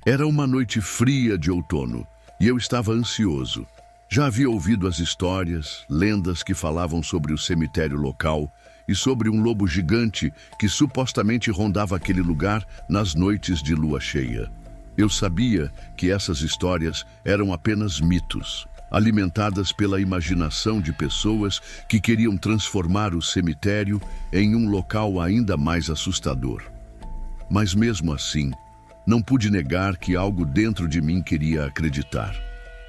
Era uma noite fria de outono e eu estava ansioso. Já havia ouvido as histórias, lendas que falavam sobre o cemitério local e sobre um lobo gigante que supostamente rondava aquele lugar nas noites de lua cheia. Eu sabia que essas histórias eram apenas mitos, alimentadas pela imaginação de pessoas que queriam transformar o cemitério em um local ainda mais assustador. Mas mesmo assim, não pude negar que algo dentro de mim queria acreditar.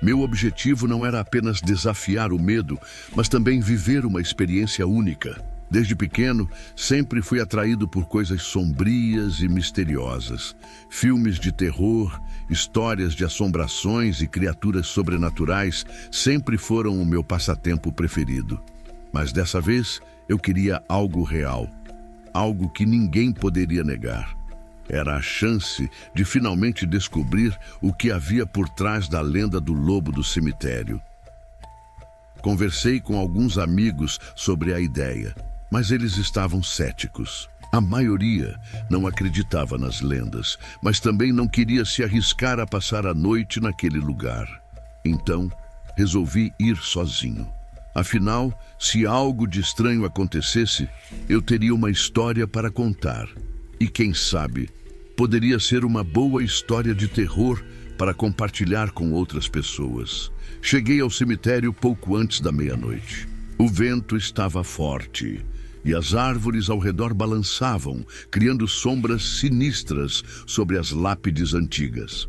Meu objetivo não era apenas desafiar o medo, mas também viver uma experiência única. Desde pequeno, sempre fui atraído por coisas sombrias e misteriosas. Filmes de terror, histórias de assombrações e criaturas sobrenaturais sempre foram o meu passatempo preferido. Mas dessa vez, eu queria algo real, algo que ninguém poderia negar. Era a chance de finalmente descobrir o que havia por trás da lenda do lobo do cemitério. Conversei com alguns amigos sobre a ideia, mas eles estavam céticos. A maioria não acreditava nas lendas, mas também não queria se arriscar a passar a noite naquele lugar. Então, resolvi ir sozinho. Afinal, se algo de estranho acontecesse, eu teria uma história para contar. E quem sabe, poderia ser uma boa história de terror para compartilhar com outras pessoas. Cheguei ao cemitério pouco antes da meia-noite. O vento estava forte e as árvores ao redor balançavam, criando sombras sinistras sobre as lápides antigas.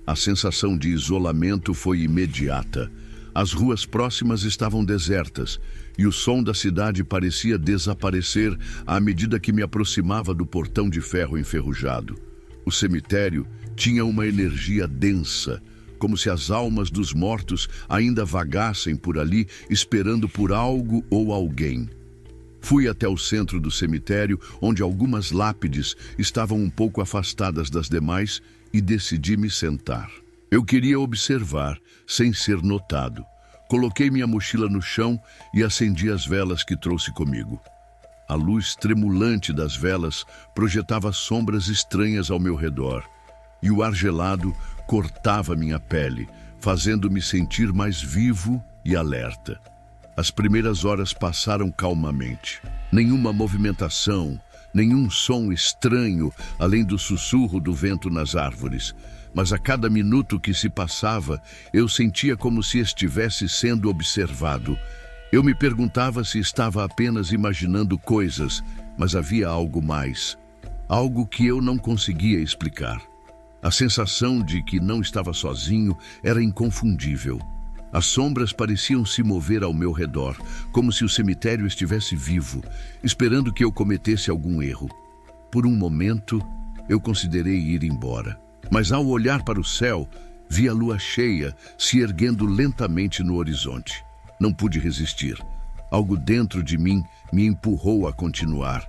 A sensação de isolamento foi imediata. As ruas próximas estavam desertas e o som da cidade parecia desaparecer à medida que me aproximava do portão de ferro enferrujado. O cemitério tinha uma energia densa, como se as almas dos mortos ainda vagassem por ali, esperando por algo ou alguém. Fui até o centro do cemitério, onde algumas lápides estavam um pouco afastadas das demais, e decidi me sentar. Eu queria observar, sem ser notado. Coloquei minha mochila no chão e acendi as velas que trouxe comigo. A luz tremulante das velas projetava sombras estranhas ao meu redor, e o ar gelado cortava minha pele, fazendo-me sentir mais vivo e alerta. As primeiras horas passaram calmamente. Nenhuma movimentação, nenhum som estranho, além do sussurro do vento nas árvores. Mas a cada minuto que se passava, eu sentia como se estivesse sendo observado. Eu me perguntava se estava apenas imaginando coisas, mas havia algo mais. Algo que eu não conseguia explicar. A sensação de que não estava sozinho era inconfundível. As sombras pareciam se mover ao meu redor, como se o cemitério estivesse vivo, esperando que eu cometesse algum erro. Por um momento, eu considerei ir embora. Mas ao olhar para o céu, vi a lua cheia se erguendo lentamente no horizonte. Não pude resistir. Algo dentro de mim me empurrou a continuar.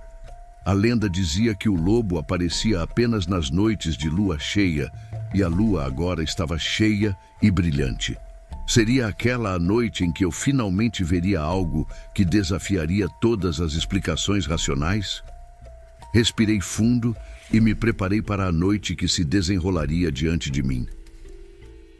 A lenda dizia que o lobo aparecia apenas nas noites de lua cheia, e a lua agora estava cheia e brilhante. Seria aquela a noite em que eu finalmente veria algo que desafiaria todas as explicações racionais? Respirei fundo e me preparei para a noite que se desenrolaria diante de mim.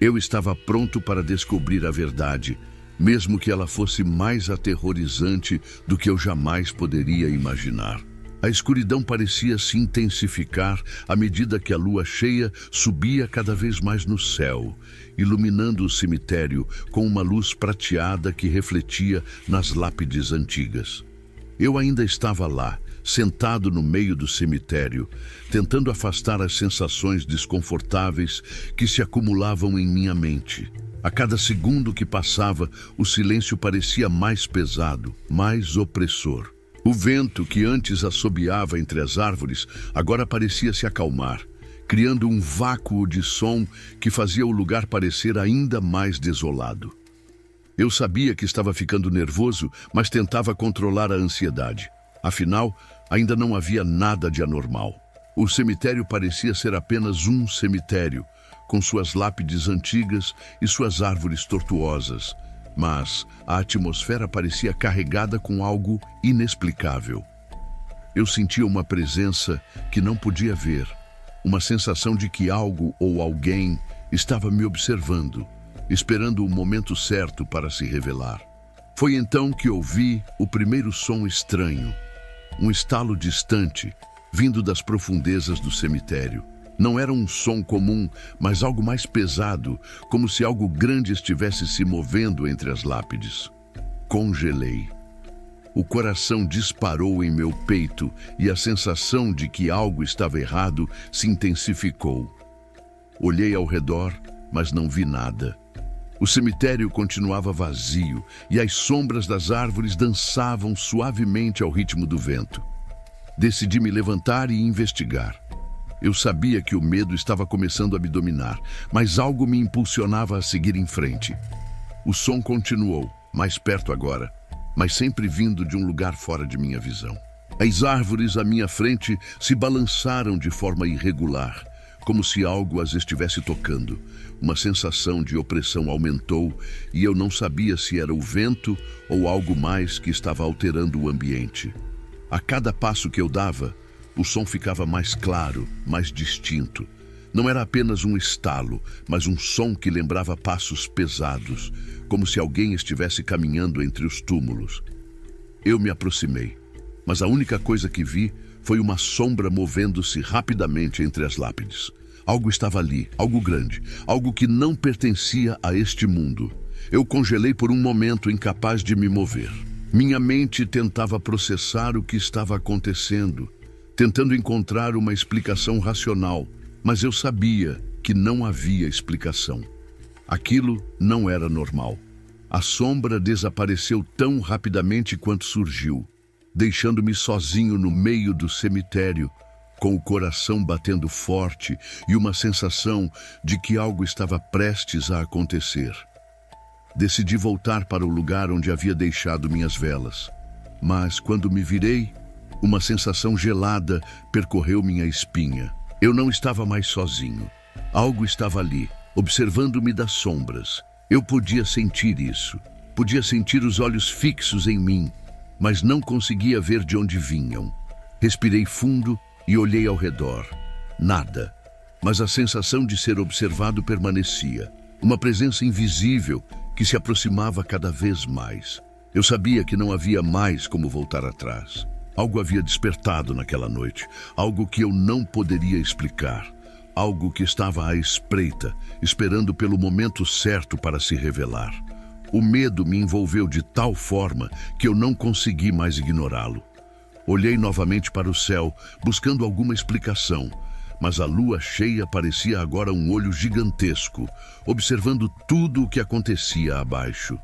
Eu estava pronto para descobrir a verdade, mesmo que ela fosse mais aterrorizante do que eu jamais poderia imaginar. A escuridão parecia se intensificar à medida que a lua cheia subia cada vez mais no céu, iluminando o cemitério com uma luz prateada que refletia nas lápides antigas. Eu ainda estava lá, sentado no meio do cemitério, tentando afastar as sensações desconfortáveis que se acumulavam em minha mente. A cada segundo que passava, o silêncio parecia mais pesado, mais opressor. O vento que antes assobiava entre as árvores agora parecia se acalmar, criando um vácuo de som que fazia o lugar parecer ainda mais desolado. Eu sabia que estava ficando nervoso, mas tentava controlar a ansiedade. Afinal, ainda não havia nada de anormal. O cemitério parecia ser apenas um cemitério, com suas lápides antigas e suas árvores tortuosas. Mas a atmosfera parecia carregada com algo inexplicável. Eu sentia uma presença que não podia ver, uma sensação de que algo ou alguém estava me observando, esperando o momento certo para se revelar. Foi então que ouvi o primeiro som estranho, um estalo distante, vindo das profundezas do cemitério. Não era um som comum, mas algo mais pesado, como se algo grande estivesse se movendo entre as lápides. Congelei. O coração disparou em meu peito e a sensação de que algo estava errado se intensificou. Olhei ao redor, mas não vi nada. O cemitério continuava vazio e as sombras das árvores dançavam suavemente ao ritmo do vento. Decidi me levantar e investigar. Eu sabia que o medo estava começando a me dominar, mas algo me impulsionava a seguir em frente. O som continuou, mais perto agora, mas sempre vindo de um lugar fora de minha visão. As árvores à minha frente se balançaram de forma irregular, como se algo as estivesse tocando. Uma sensação de opressão aumentou e eu não sabia se era o vento ou algo mais que estava alterando o ambiente. A cada passo que eu dava, o som ficava mais claro, mais distinto. Não era apenas um estalo, mas um som que lembrava passos pesados, como se alguém estivesse caminhando entre os túmulos. Eu me aproximei, mas a única coisa que vi foi uma sombra movendo-se rapidamente entre as lápides. Algo estava ali, algo grande, algo que não pertencia a este mundo. Eu congelei por um momento, incapaz de me mover. Minha mente tentava processar o que estava acontecendo, tentando encontrar uma explicação racional, mas eu sabia que não havia explicação. Aquilo não era normal. A sombra desapareceu tão rapidamente quanto surgiu, deixando-me sozinho no meio do cemitério, com o coração batendo forte e uma sensação de que algo estava prestes a acontecer. Decidi voltar para o lugar onde havia deixado minhas velas, mas quando me virei, uma sensação gelada percorreu minha espinha. Eu não estava mais sozinho. Algo estava ali, observando-me das sombras. Eu podia sentir isso. Podia sentir os olhos fixos em mim, mas não conseguia ver de onde vinham. Respirei fundo e olhei ao redor. Nada. Mas a sensação de ser observado permanecia. Uma presença invisível que se aproximava cada vez mais. Eu sabia que não havia mais como voltar atrás. Algo havia despertado naquela noite, algo que eu não poderia explicar, algo que estava à espreita, esperando pelo momento certo para se revelar. O medo me envolveu de tal forma que eu não consegui mais ignorá-lo. Olhei novamente para o céu, buscando alguma explicação, mas a lua cheia parecia agora um olho gigantesco, observando tudo o que acontecia abaixo.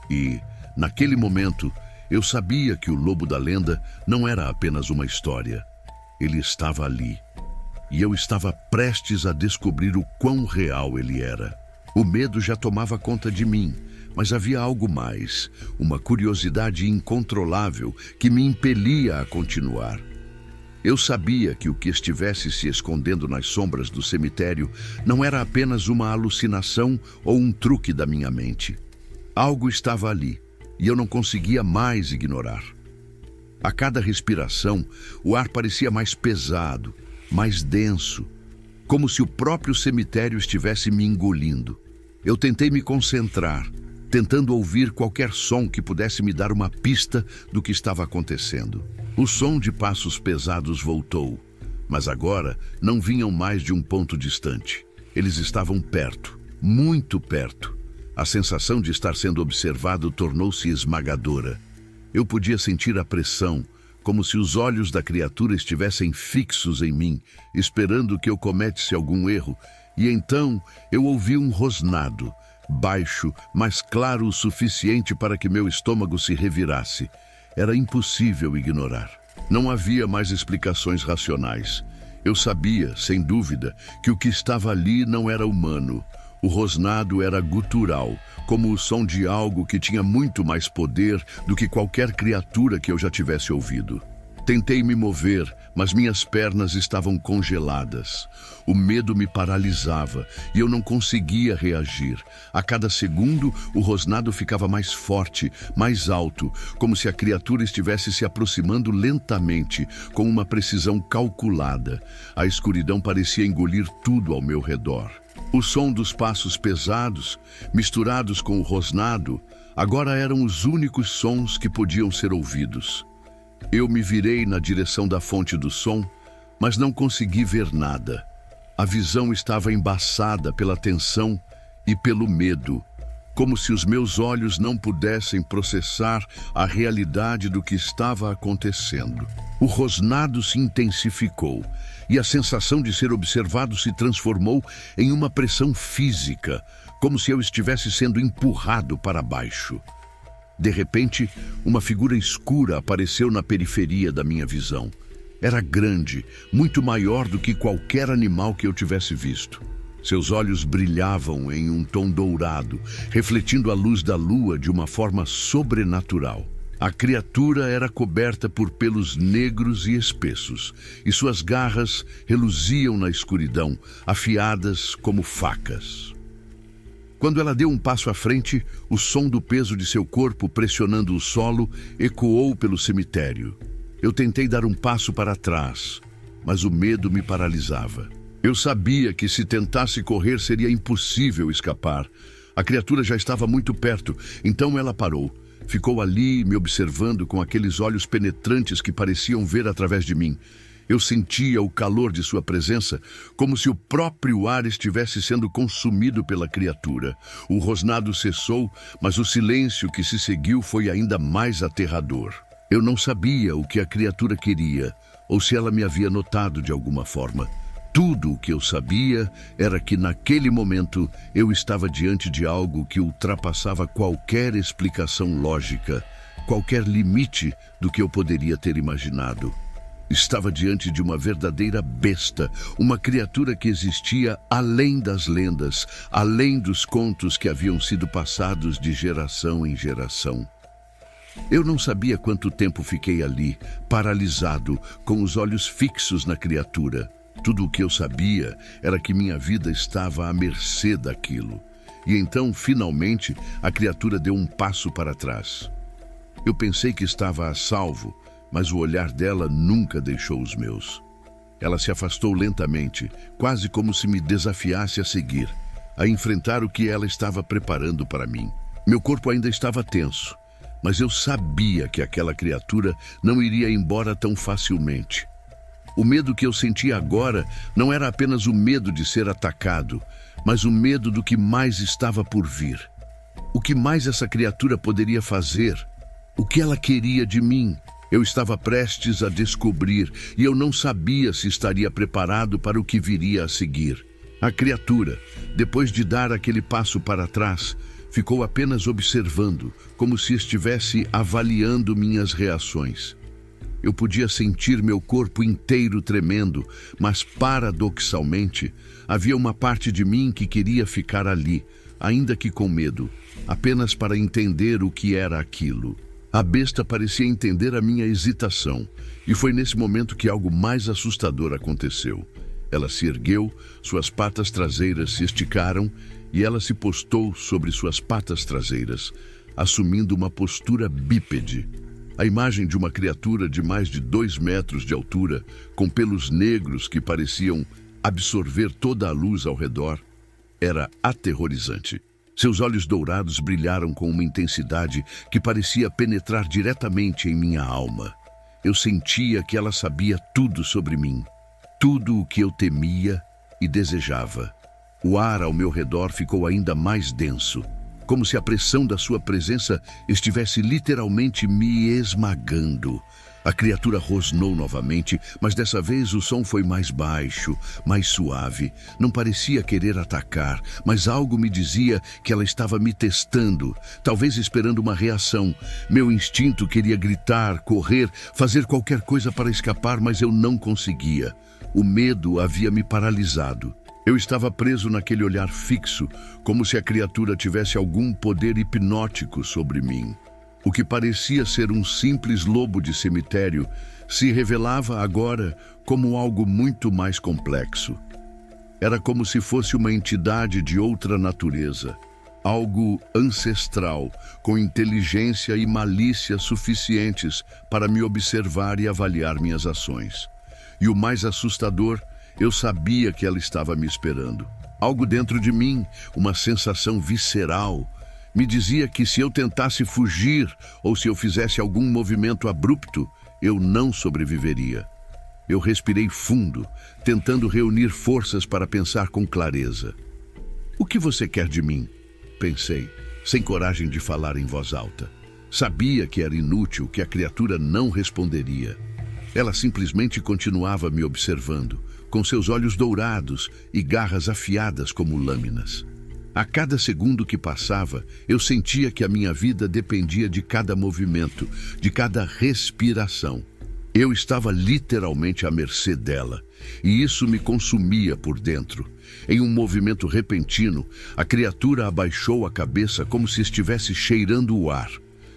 E, naquele momento, eu sabia que o lobo da lenda não era apenas uma história. Ele estava ali. E eu estava prestes a descobrir o quão real ele era. O medo já tomava conta de mim, mas havia algo mais, uma curiosidade incontrolável que me impelia a continuar. Eu sabia que o que estivesse se escondendo nas sombras do cemitério não era apenas uma alucinação ou um truque da minha mente. Algo estava ali. E eu não conseguia mais ignorar. A cada respiração, o ar parecia mais pesado, mais denso, como se o próprio cemitério estivesse me engolindo. Eu tentei me concentrar, tentando ouvir qualquer som que pudesse me dar uma pista do que estava acontecendo. O som de passos pesados voltou, mas agora não vinham mais de um ponto distante. Eles estavam perto, muito perto. A sensação de estar sendo observado tornou-se esmagadora. Eu podia sentir a pressão, como se os olhos da criatura estivessem fixos em mim, esperando que eu cometesse algum erro, e então eu ouvi um rosnado, baixo, mas claro o suficiente para que meu estômago se revirasse. Era impossível ignorar. Não havia mais explicações racionais. Eu sabia, sem dúvida, que o que estava ali não era humano. O rosnado era gutural, como o som de algo que tinha muito mais poder do que qualquer criatura que eu já tivesse ouvido. Tentei me mover, mas minhas pernas estavam congeladas. O medo me paralisava e eu não conseguia reagir. A cada segundo, o rosnado ficava mais forte, mais alto, como se a criatura estivesse se aproximando lentamente, com uma precisão calculada. A escuridão parecia engolir tudo ao meu redor. O som dos passos pesados, misturados com o rosnado, agora eram os únicos sons que podiam ser ouvidos. Eu me virei na direção da fonte do som, mas não consegui ver nada. A visão estava embaçada pela tensão e pelo medo, como se os meus olhos não pudessem processar a realidade do que estava acontecendo. O rosnado se intensificou e a sensação de ser observado se transformou em uma pressão física, como se eu estivesse sendo empurrado para baixo. De repente, uma figura escura apareceu na periferia da minha visão. Era grande, muito maior do que qualquer animal que eu tivesse visto. Seus olhos brilhavam em um tom dourado, refletindo a luz da lua de uma forma sobrenatural. A criatura era coberta por pelos negros e espessos, e suas garras reluziam na escuridão, afiadas como facas. Quando ela deu um passo à frente, o som do peso de seu corpo pressionando o solo ecoou pelo cemitério. Eu tentei dar um passo para trás, mas o medo me paralisava. Eu sabia que se tentasse correr seria impossível escapar. A criatura já estava muito perto, então ela parou. Ficou ali me observando com aqueles olhos penetrantes que pareciam ver através de mim. Eu sentia o calor de sua presença, como se o próprio ar estivesse sendo consumido pela criatura. O rosnado cessou, mas o silêncio que se seguiu foi ainda mais aterrador. Eu não sabia o que a criatura queria, ou se ela me havia notado de alguma forma. Tudo o que eu sabia era que naquele momento eu estava diante de algo que ultrapassava qualquer explicação lógica, qualquer limite do que eu poderia ter imaginado. Estava diante de uma verdadeira besta, uma criatura que existia além das lendas, além dos contos que haviam sido passados de geração em geração. Eu não sabia quanto tempo fiquei ali, paralisado, com os olhos fixos na criatura. Tudo o que eu sabia era que minha vida estava à mercê daquilo. E então, finalmente, a criatura deu um passo para trás. Eu pensei que estava a salvo, mas o olhar dela nunca deixou os meus. Ela se afastou lentamente, quase como se me desafiasse a seguir, a enfrentar o que ela estava preparando para mim. Meu corpo ainda estava tenso, mas eu sabia que aquela criatura não iria embora tão facilmente. O medo que eu sentia agora não era apenas o medo de ser atacado, mas o medo do que mais estava por vir. O que mais essa criatura poderia fazer? O que ela queria de mim? Eu estava prestes a descobrir e eu não sabia se estaria preparado para o que viria a seguir. A criatura, depois de dar aquele passo para trás, ficou apenas observando, como se estivesse avaliando minhas reações. Eu podia sentir meu corpo inteiro tremendo, mas paradoxalmente, havia uma parte de mim que queria ficar ali, ainda que com medo, apenas para entender o que era aquilo. A besta parecia entender a minha hesitação, e foi nesse momento que algo mais assustador aconteceu. Ela se ergueu, suas patas traseiras se esticaram, e ela se postou sobre suas patas traseiras, assumindo uma postura bípede. A imagem de uma criatura de mais de 2 metros de altura, com pelos negros que pareciam absorver toda a luz ao redor, era aterrorizante. Seus olhos dourados brilharam com uma intensidade que parecia penetrar diretamente em minha alma. Eu sentia que ela sabia tudo sobre mim, tudo o que eu temia e desejava. O ar ao meu redor ficou ainda mais denso, como se a pressão da sua presença estivesse literalmente me esmagando. A criatura rosnou novamente, mas dessa vez o som foi mais baixo, mais suave. Não parecia querer atacar, mas algo me dizia que ela estava me testando, talvez esperando uma reação. Meu instinto queria gritar, correr, fazer qualquer coisa para escapar, mas eu não conseguia. O medo havia me paralisado. Eu estava preso naquele olhar fixo, como se a criatura tivesse algum poder hipnótico sobre mim. O que parecia ser um simples lobo de cemitério se revelava agora como algo muito mais complexo. Era como se fosse uma entidade de outra natureza, algo ancestral, com inteligência e malícia suficientes para me observar e avaliar minhas ações. E o mais assustador, eu sabia que ela estava me esperando. Algo dentro de mim, uma sensação visceral, me dizia que se eu tentasse fugir ou se eu fizesse algum movimento abrupto, eu não sobreviveria. Eu respirei fundo, tentando reunir forças para pensar com clareza. "O que você quer de mim?" pensei, sem coragem de falar em voz alta. Sabia que era inútil, que a criatura não responderia. Ela simplesmente continuava me observando, com seus olhos dourados e garras afiadas como lâminas. A cada segundo que passava, eu sentia que a minha vida dependia de cada movimento, de cada respiração. Eu estava literalmente à mercê dela, e isso me consumia por dentro. Em um movimento repentino, a criatura abaixou a cabeça como se estivesse cheirando o ar.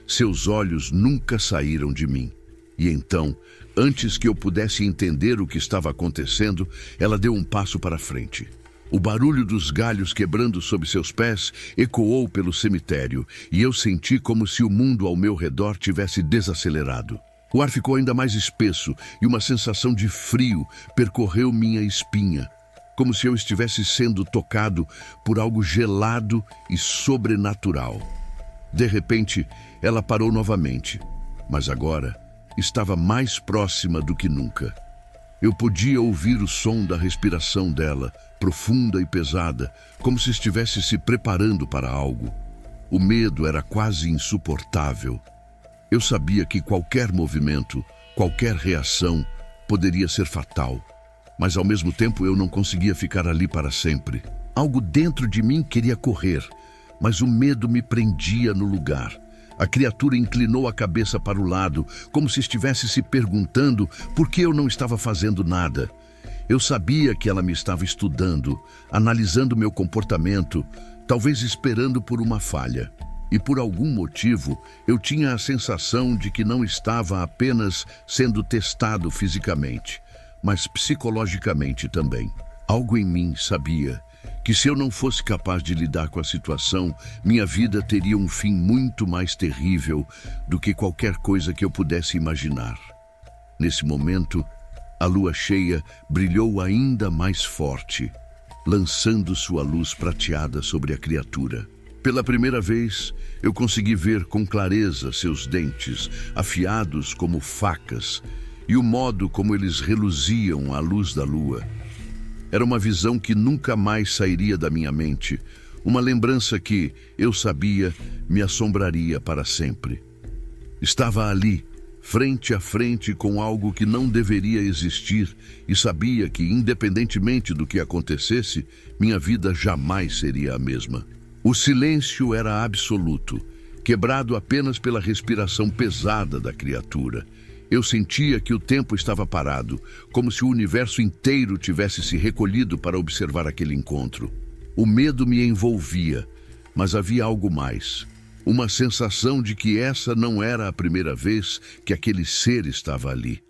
Seus olhos nunca saíram de mim. E então, antes que eu pudesse entender o que estava acontecendo, ela deu um passo para frente. O barulho dos galhos quebrando sob seus pés ecoou pelo cemitério, e eu senti como se o mundo ao meu redor tivesse desacelerado. O ar ficou ainda mais espesso e uma sensação de frio percorreu minha espinha, como se eu estivesse sendo tocado por algo gelado e sobrenatural. De repente, ela parou novamente, mas agora estava mais próxima do que nunca. Eu podia ouvir o som da respiração dela, profunda e pesada, como se estivesse se preparando para algo. O medo era quase insuportável. Eu sabia que qualquer movimento, qualquer reação, poderia ser fatal. Mas ao mesmo tempo eu não conseguia ficar ali para sempre. Algo dentro de mim queria correr, mas o medo me prendia no lugar. A criatura inclinou a cabeça para o lado, como se estivesse se perguntando por que eu não estava fazendo nada. Eu sabia que ela me estava estudando, analisando meu comportamento, talvez esperando por uma falha. E por algum motivo, eu tinha a sensação de que não estava apenas sendo testado fisicamente, mas psicologicamente também. Algo em mim sabia que se eu não fosse capaz de lidar com a situação, minha vida teria um fim muito mais terrível do que qualquer coisa que eu pudesse imaginar. Nesse momento, a lua cheia brilhou ainda mais forte, lançando sua luz prateada sobre a criatura. Pela primeira vez, eu consegui ver com clareza seus dentes, afiados como facas, e o modo como eles reluziam à luz da lua. Era uma visão que nunca mais sairia da minha mente, uma lembrança que, eu sabia, me assombraria para sempre. Estava ali, frente a frente com algo que não deveria existir, e sabia que, independentemente do que acontecesse, minha vida jamais seria a mesma. O silêncio era absoluto, quebrado apenas pela respiração pesada da criatura. Eu sentia que o tempo estava parado, como se o universo inteiro tivesse se recolhido para observar aquele encontro. O medo me envolvia, mas havia algo mais. Uma sensação de que essa não era a primeira vez que aquele ser estava ali.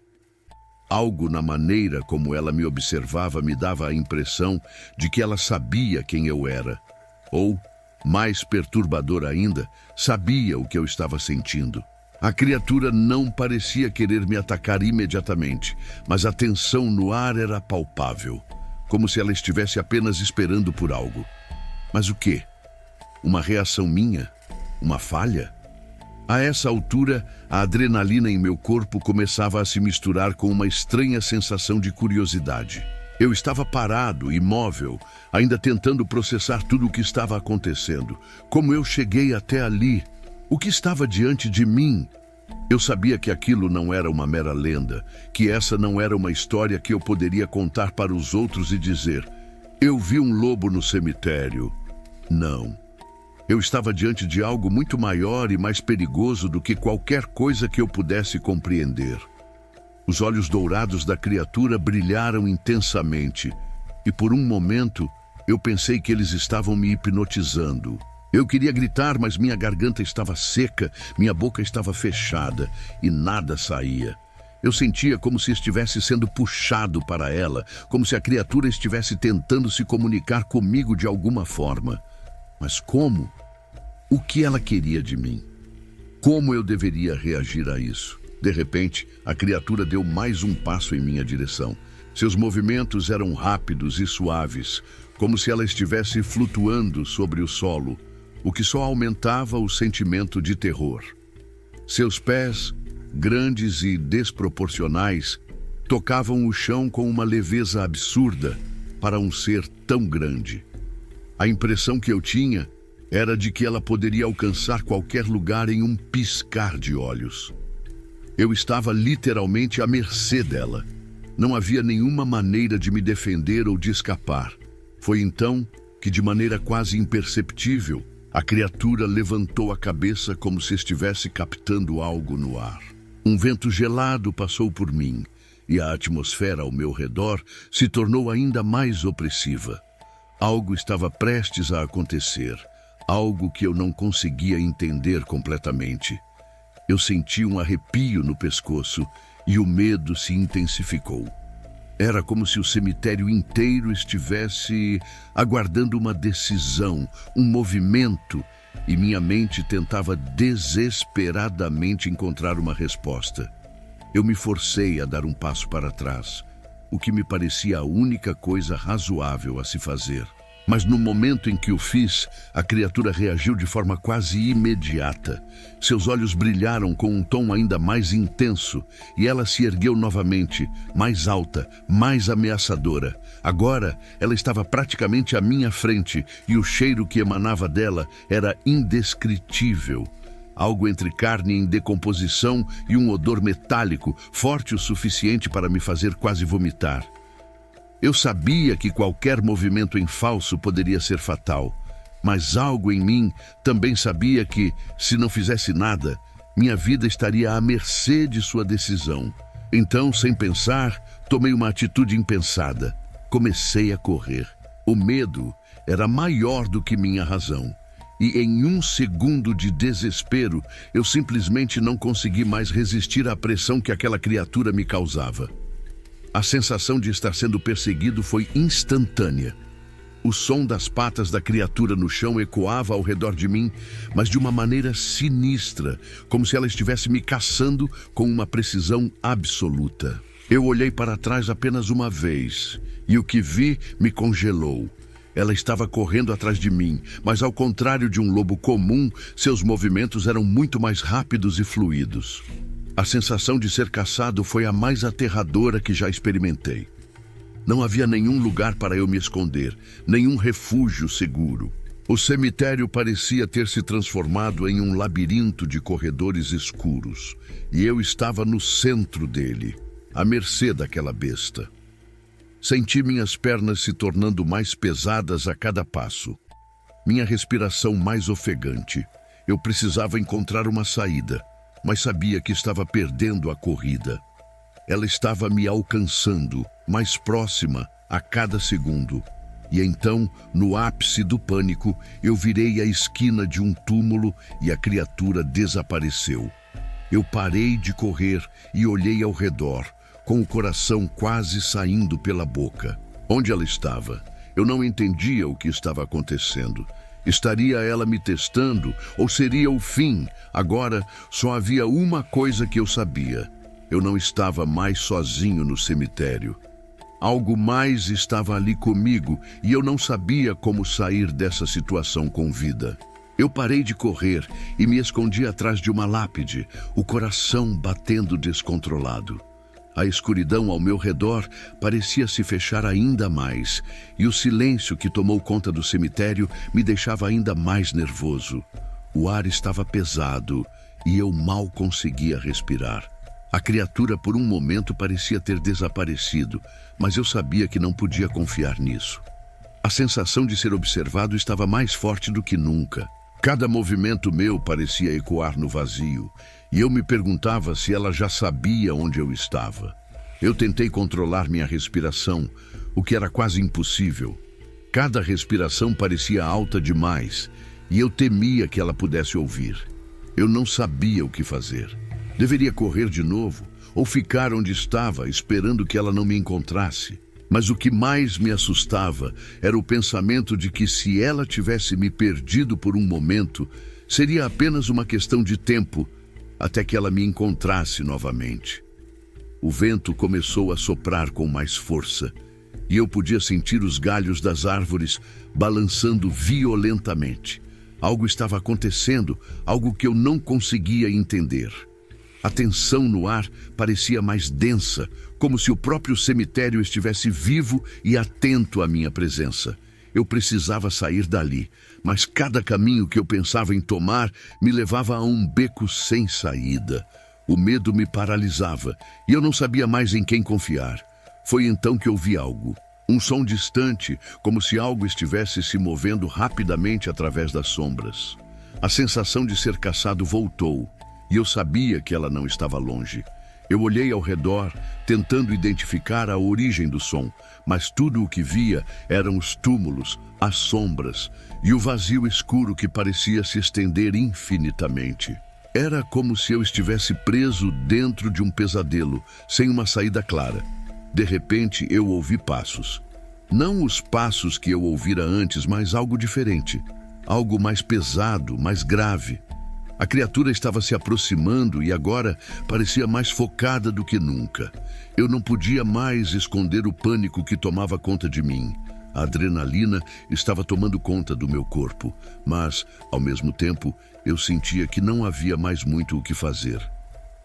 Algo na maneira como ela me observava me dava a impressão de que ela sabia quem eu era. Ou, mais perturbador ainda, sabia o que eu estava sentindo. A criatura não parecia querer me atacar imediatamente, mas a tensão no ar era palpável, como se ela estivesse apenas esperando por algo. Mas o quê? Uma reação minha? Uma falha? A essa altura, a adrenalina em meu corpo começava a se misturar com uma estranha sensação de curiosidade. Eu estava parado, imóvel, ainda tentando processar tudo o que estava acontecendo. Como eu cheguei até ali? O que estava diante de mim? Eu sabia que aquilo não era uma mera lenda, que essa não era uma história que eu poderia contar para os outros e dizer: "Eu vi um lobo no cemitério." Não. Eu estava diante de algo muito maior e mais perigoso do que qualquer coisa que eu pudesse compreender. Os olhos dourados da criatura brilharam intensamente, e por um momento eu pensei que eles estavam me hipnotizando. Eu queria gritar, mas minha garganta estava seca, minha boca estava fechada e nada saía. Eu sentia como se estivesse sendo puxado para ela, como se a criatura estivesse tentando se comunicar comigo de alguma forma. Mas como? O que ela queria de mim? Como eu deveria reagir a isso? De repente, a criatura deu mais um passo em minha direção. Seus movimentos eram rápidos e suaves, como se ela estivesse flutuando sobre o solo, o que só aumentava o sentimento de terror. Seus pés, grandes e desproporcionais, tocavam o chão com uma leveza absurda para um ser tão grande. A impressão que eu tinha era de que ela poderia alcançar qualquer lugar em um piscar de olhos. Eu estava literalmente à mercê dela. Não havia nenhuma maneira de me defender ou de escapar. Foi então que, de maneira quase imperceptível, a criatura levantou a cabeça como se estivesse captando algo no ar. Um vento gelado passou por mim e a atmosfera ao meu redor se tornou ainda mais opressiva. Algo estava prestes a acontecer, algo que eu não conseguia entender completamente. Eu senti um arrepio no pescoço e o medo se intensificou. Era como se o cemitério inteiro estivesse aguardando uma decisão, um movimento, e minha mente tentava desesperadamente encontrar uma resposta. Eu me forcei a dar um passo para trás, o que me parecia a única coisa razoável a se fazer. Mas no momento em que o fiz, a criatura reagiu de forma quase imediata. Seus olhos brilharam com um tom ainda mais intenso e ela se ergueu novamente, mais alta, mais ameaçadora. Agora, ela estava praticamente à minha frente e o cheiro que emanava dela era indescritível. Algo entre carne em decomposição e um odor metálico, forte o suficiente para me fazer quase vomitar. Eu sabia que qualquer movimento em falso poderia ser fatal, mas algo em mim também sabia que, se não fizesse nada, minha vida estaria à mercê de sua decisão. Então, sem pensar, tomei uma atitude impensada. Comecei a correr. O medo era maior do que minha razão. E em um segundo de desespero, eu simplesmente não consegui mais resistir à pressão que aquela criatura me causava. A sensação de estar sendo perseguido foi instantânea. O som das patas da criatura no chão ecoava ao redor de mim, mas de uma maneira sinistra, como se ela estivesse me caçando com uma precisão absoluta. Eu olhei para trás apenas uma vez, e o que vi me congelou. Ela estava correndo atrás de mim, mas ao contrário de um lobo comum, seus movimentos eram muito mais rápidos e fluidos. A sensação de ser caçado foi a mais aterradora que já experimentei. Não havia nenhum lugar para eu me esconder, nenhum refúgio seguro. O cemitério parecia ter se transformado em um labirinto de corredores escuros, e eu estava no centro dele, à mercê daquela besta. Senti minhas pernas se tornando mais pesadas a cada passo. Minha respiração mais ofegante. Eu precisava encontrar uma saída, mas sabia que estava perdendo a corrida. Ela estava me alcançando, mais próxima a cada segundo. E então, no ápice do pânico, eu virei a esquina de um túmulo e a criatura desapareceu. Eu parei de correr e olhei ao redor, com o coração quase saindo pela boca. Onde ela estava? Eu não entendia o que estava acontecendo. Estaria ela me testando ou seria o fim? Agora só havia uma coisa que eu sabia. Eu não estava mais sozinho no cemitério. Algo mais estava ali comigo e eu não sabia como sair dessa situação com vida. Eu parei de correr e me escondi atrás de uma lápide, o coração batendo descontrolado. A escuridão ao meu redor parecia se fechar ainda mais, e o silêncio que tomou conta do cemitério me deixava ainda mais nervoso. O ar estava pesado e eu mal conseguia respirar. A criatura por um momento parecia ter desaparecido, mas eu sabia que não podia confiar nisso. A sensação de ser observado estava mais forte do que nunca. Cada movimento meu parecia ecoar no vazio, e eu me perguntava se ela já sabia onde eu estava. Eu tentei controlar minha respiração, o que era quase impossível. Cada respiração parecia alta demais, e eu temia que ela pudesse ouvir. Eu não sabia o que fazer. Deveria correr de novo, ou ficar onde estava, esperando que ela não me encontrasse. Mas o que mais me assustava era o pensamento de que se ela tivesse me perdido por um momento, seria apenas uma questão de tempo até que ela me encontrasse novamente. O vento começou a soprar com mais força e eu podia sentir os galhos das árvores balançando violentamente. Algo estava acontecendo, algo que eu não conseguia entender. A tensão no ar parecia mais densa, como se o próprio cemitério estivesse vivo e atento à minha presença. Eu precisava sair dali, mas cada caminho que eu pensava em tomar me levava a um beco sem saída. O medo me paralisava e eu não sabia mais em quem confiar. Foi então que ouvi algo. Um som distante, como se algo estivesse se movendo rapidamente através das sombras. A sensação de ser caçado voltou. E eu sabia que ela não estava longe. Eu olhei ao redor, tentando identificar a origem do som, mas tudo o que via eram os túmulos, as sombras e o vazio escuro que parecia se estender infinitamente. Era como se eu estivesse preso dentro de um pesadelo, sem uma saída clara. De repente, eu ouvi passos. Não os passos que eu ouvira antes, mas algo diferente. Algo mais pesado, mais grave. A criatura estava se aproximando e agora parecia mais focada do que nunca. Eu não podia mais esconder o pânico que tomava conta de mim. A adrenalina estava tomando conta do meu corpo, mas, ao mesmo tempo, eu sentia que não havia mais muito o que fazer.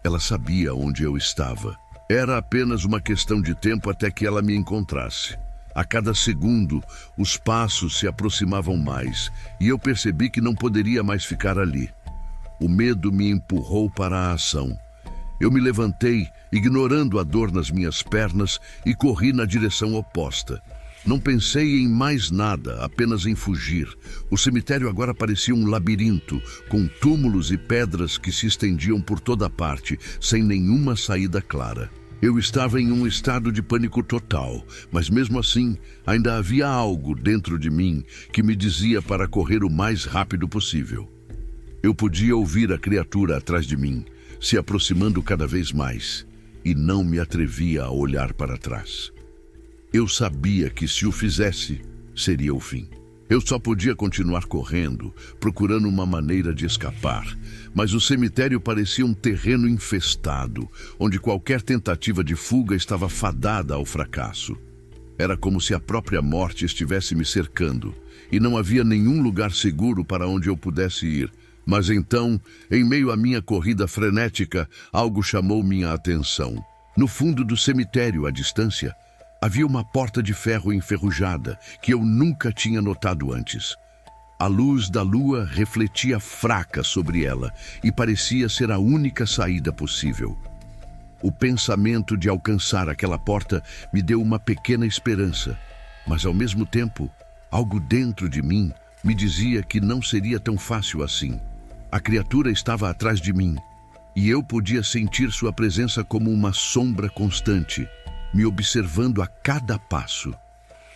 Ela sabia onde eu estava. Era apenas uma questão de tempo até que ela me encontrasse. A cada segundo, os passos se aproximavam mais e eu percebi que não poderia mais ficar ali. O medo me empurrou para a ação. Eu me levantei, ignorando a dor nas minhas pernas, e corri na direção oposta. Não pensei em mais nada, apenas em fugir. O cemitério agora parecia um labirinto, com túmulos e pedras que se estendiam por toda parte, sem nenhuma saída clara. Eu estava em um estado de pânico total, mas mesmo assim, ainda havia algo dentro de mim que me dizia para correr o mais rápido possível. Eu podia ouvir a criatura atrás de mim, se aproximando cada vez mais, e não me atrevia a olhar para trás. Eu sabia que se o fizesse, seria o fim. Eu só podia continuar correndo, procurando uma maneira de escapar, mas o cemitério parecia um terreno infestado, onde qualquer tentativa de fuga estava fadada ao fracasso. Era como se a própria morte estivesse me cercando, e não havia nenhum lugar seguro para onde eu pudesse ir. Mas então, em meio à minha corrida frenética, algo chamou minha atenção. No fundo do cemitério, à distância, havia uma porta de ferro enferrujada que eu nunca tinha notado antes. A luz da lua refletia fraca sobre ela e parecia ser a única saída possível. O pensamento de alcançar aquela porta me deu uma pequena esperança, mas ao mesmo tempo, algo dentro de mim me dizia que não seria tão fácil assim. A criatura estava atrás de mim, e eu podia sentir sua presença como uma sombra constante, me observando a cada passo.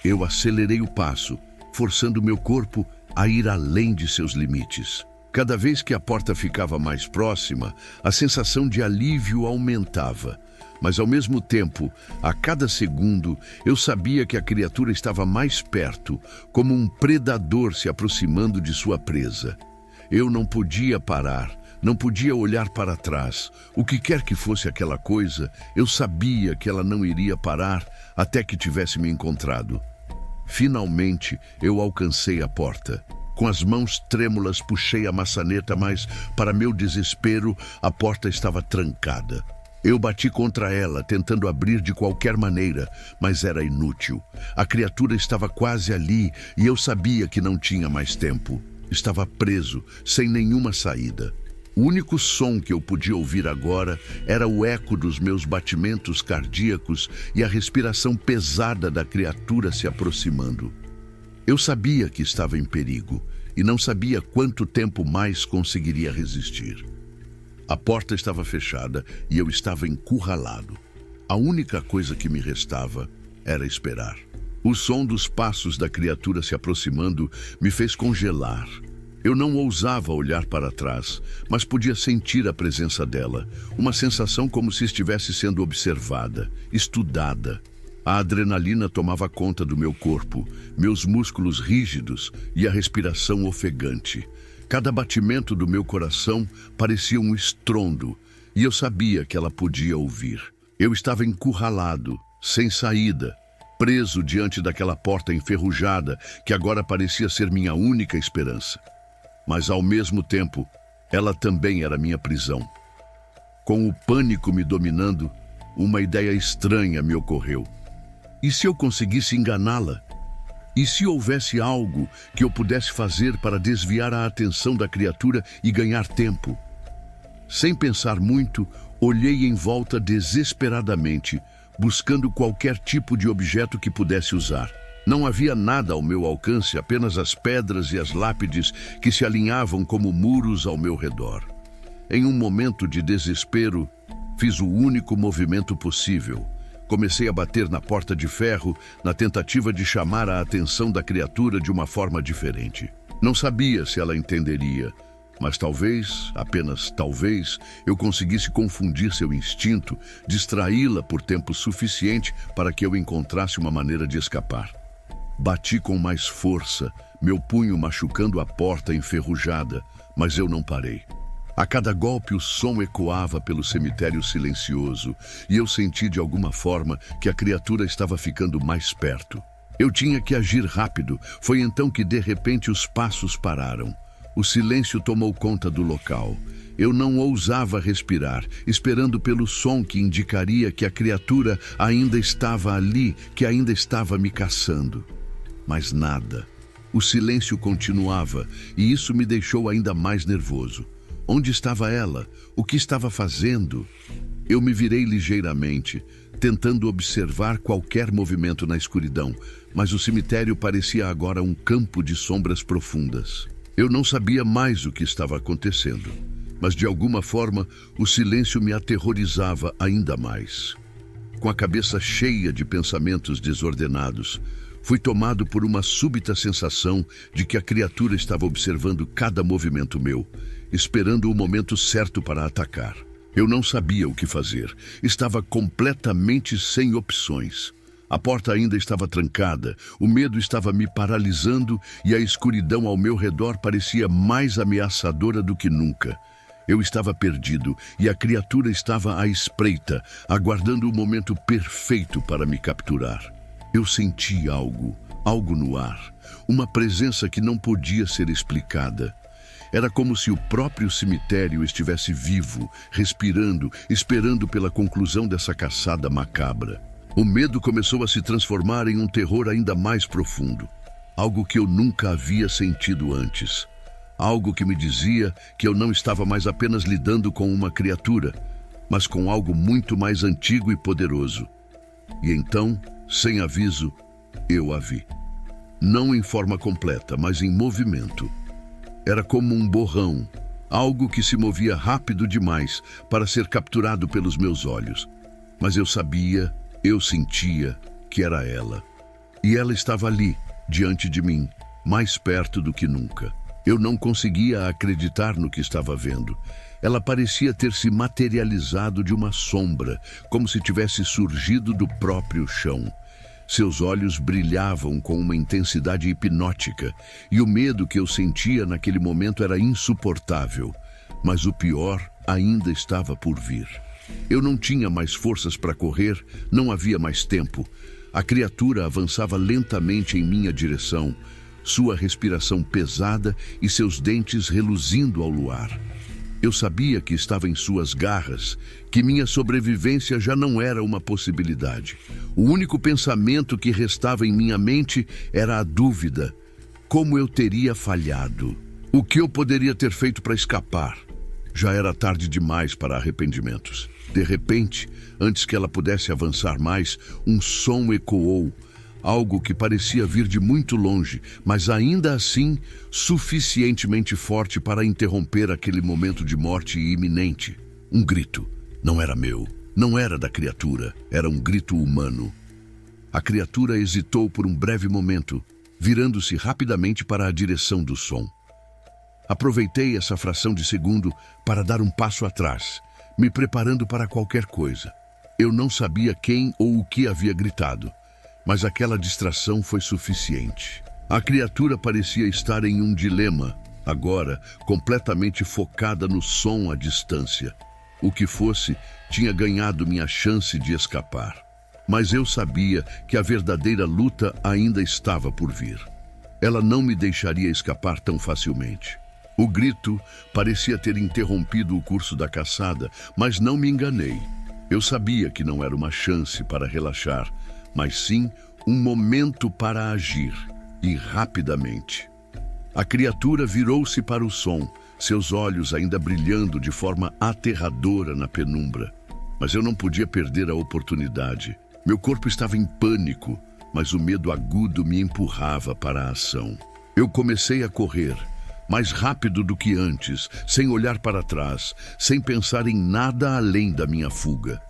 Eu acelerei o passo, forçando meu corpo a ir além de seus limites. Cada vez que a porta ficava mais próxima, a sensação de alívio aumentava. Mas ao mesmo tempo, a cada segundo, eu sabia que a criatura estava mais perto, como um predador se aproximando de sua presa. Eu não podia parar, não podia olhar para trás. O que quer que fosse aquela coisa, eu sabia que ela não iria parar até que tivesse me encontrado. Finalmente, eu alcancei a porta. Com as mãos trêmulas, puxei a maçaneta, mas, para meu desespero, a porta estava trancada. Eu bati contra ela, tentando abrir de qualquer maneira, mas era inútil. A criatura estava quase ali e eu sabia que não tinha mais tempo. Estava preso, sem nenhuma saída. O único som que eu podia ouvir agora era o eco dos meus batimentos cardíacos e a respiração pesada da criatura se aproximando. Eu sabia que estava em perigo e não sabia quanto tempo mais conseguiria resistir. A porta estava fechada e eu estava encurralado. A única coisa que me restava era esperar. O som dos passos da criatura se aproximando me fez congelar. Eu não ousava olhar para trás, mas podia sentir a presença dela, uma sensação como se estivesse sendo observada, estudada. A adrenalina tomava conta do meu corpo, meus músculos rígidos e a respiração ofegante. Cada batimento do meu coração parecia um estrondo, e eu sabia que ela podia ouvir. Eu estava encurralado, sem saída, preso diante daquela porta enferrujada que agora parecia ser minha única esperança. Mas, ao mesmo tempo, ela também era minha prisão. Com o pânico me dominando, uma ideia estranha me ocorreu. E se eu conseguisse enganá-la? E se houvesse algo que eu pudesse fazer para desviar a atenção da criatura e ganhar tempo? Sem pensar muito, olhei em volta desesperadamente, buscando qualquer tipo de objeto que pudesse usar. Não havia nada ao meu alcance, apenas as pedras e as lápides que se alinhavam como muros ao meu redor. Em um momento de desespero, fiz o único movimento possível. Comecei a bater na porta de ferro na tentativa de chamar a atenção da criatura de uma forma diferente. Não sabia se ela entenderia, mas talvez, apenas talvez, eu conseguisse confundir seu instinto, distraí-la por tempo suficiente para que eu encontrasse uma maneira de escapar. Bati com mais força, meu punho machucando a porta enferrujada, mas eu não parei. A cada golpe o som ecoava pelo cemitério silencioso e eu senti de alguma forma que a criatura estava ficando mais perto. Eu tinha que agir rápido, foi então que de repente os passos pararam. O silêncio tomou conta do local. Eu não ousava respirar, esperando pelo som que indicaria que a criatura ainda estava ali, que ainda estava me caçando. Mas nada. O silêncio continuava e isso me deixou ainda mais nervoso. Onde estava ela? O que estava fazendo? Eu me virei ligeiramente, tentando observar qualquer movimento na escuridão, mas o cemitério parecia agora um campo de sombras profundas. Eu não sabia mais o que estava acontecendo, mas de alguma forma o silêncio me aterrorizava ainda mais. Com a cabeça cheia de pensamentos desordenados, fui tomado por uma súbita sensação de que a criatura estava observando cada movimento meu, esperando o momento certo para atacar. Eu não sabia o que fazer. Estava completamente sem opções. A porta ainda estava trancada, o medo estava me paralisando e a escuridão ao meu redor parecia mais ameaçadora do que nunca. Eu estava perdido e a criatura estava à espreita, aguardando o momento perfeito para me capturar. Eu senti algo no ar, uma presença que não podia ser explicada. Era como se o próprio cemitério estivesse vivo, respirando, esperando pela conclusão dessa caçada macabra. O medo começou a se transformar em um terror ainda mais profundo. Algo que eu nunca havia sentido antes. Algo que me dizia que eu não estava mais apenas lidando com uma criatura, mas com algo muito mais antigo e poderoso. E então, sem aviso, eu a vi. Não em forma completa, mas em movimento. Era como um borrão, algo que se movia rápido demais para ser capturado pelos meus olhos. Mas eu sabia, eu sentia que era ela. E ela estava ali, diante de mim, mais perto do que nunca. Eu não conseguia acreditar no que estava vendo. Ela parecia ter se materializado de uma sombra, como se tivesse surgido do próprio chão. Seus olhos brilhavam com uma intensidade hipnótica, e o medo que eu sentia naquele momento era insuportável. Mas o pior ainda estava por vir. Eu não tinha mais forças para correr, não havia mais tempo. A criatura avançava lentamente em minha direção, sua respiração pesada e seus dentes reluzindo ao luar. Eu sabia que estava em suas garras, que minha sobrevivência já não era uma possibilidade. O único pensamento que restava em minha mente era a dúvida: como eu teria falhado? O que eu poderia ter feito para escapar? Já era tarde demais para arrependimentos. De repente, antes que ela pudesse avançar mais, um som ecoou. Algo que parecia vir de muito longe, mas ainda assim suficientemente forte para interromper aquele momento de morte iminente. Um grito. Não era meu, não era da criatura, era um grito humano. A criatura hesitou por um breve momento, virando-se rapidamente para a direção do som. Aproveitei essa fração de segundo para dar um passo atrás, me preparando para qualquer coisa. Eu não sabia quem ou o que havia gritado, mas aquela distração foi suficiente. A criatura parecia estar em um dilema, agora completamente focada no som à distância. O que fosse, tinha ganhado minha chance de escapar. Mas eu sabia que a verdadeira luta ainda estava por vir. Ela não me deixaria escapar tão facilmente. O grito parecia ter interrompido o curso da caçada, mas não me enganei. Eu sabia que não era uma chance para relaxar, mas sim um momento para agir, e rapidamente. A criatura virou-se para o som, seus olhos ainda brilhando de forma aterradora na penumbra. Mas eu não podia perder a oportunidade. Meu corpo estava em pânico, mas o medo agudo me empurrava para a ação. Eu comecei a correr, mais rápido do que antes, sem olhar para trás, sem pensar em nada além da minha fuga.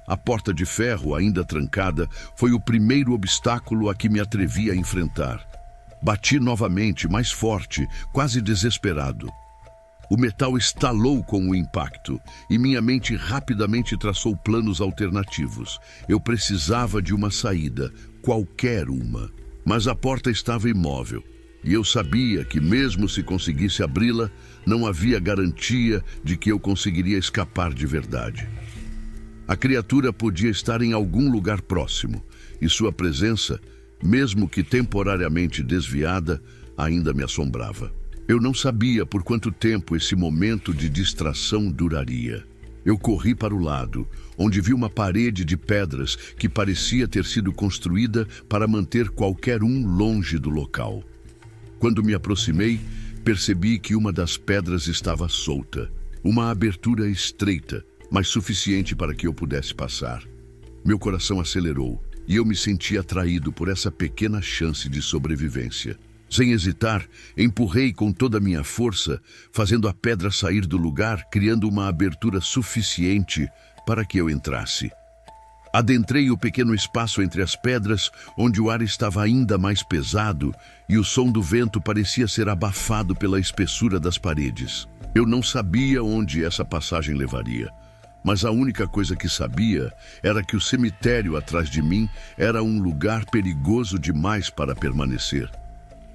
A porta de ferro, ainda trancada, foi o primeiro obstáculo a que me atrevi a enfrentar. Bati novamente, mais forte, quase desesperado. O metal estalou com o impacto e minha mente rapidamente traçou planos alternativos. Eu precisava de uma saída, qualquer uma. Mas a porta estava imóvel e eu sabia que mesmo se conseguisse abri-la, não havia garantia de que eu conseguiria escapar de verdade. A criatura podia estar em algum lugar próximo e sua presença, mesmo que temporariamente desviada, ainda me assombrava. Eu não sabia por quanto tempo esse momento de distração duraria. Eu corri para o lado, onde vi uma parede de pedras que parecia ter sido construída para manter qualquer um longe do local. Quando me aproximei, percebi que uma das pedras estava solta, uma abertura estreita, mas suficiente para que eu pudesse passar. Meu coração acelerou e eu me senti atraído por essa pequena chance de sobrevivência. Sem hesitar, empurrei com toda a minha força, fazendo a pedra sair do lugar, criando uma abertura suficiente para que eu entrasse. Adentrei o pequeno espaço entre as pedras, onde o ar estava ainda mais pesado e o som do vento parecia ser abafado pela espessura das paredes. Eu não sabia onde essa passagem levaria, mas a única coisa que sabia era que o cemitério atrás de mim era um lugar perigoso demais para permanecer.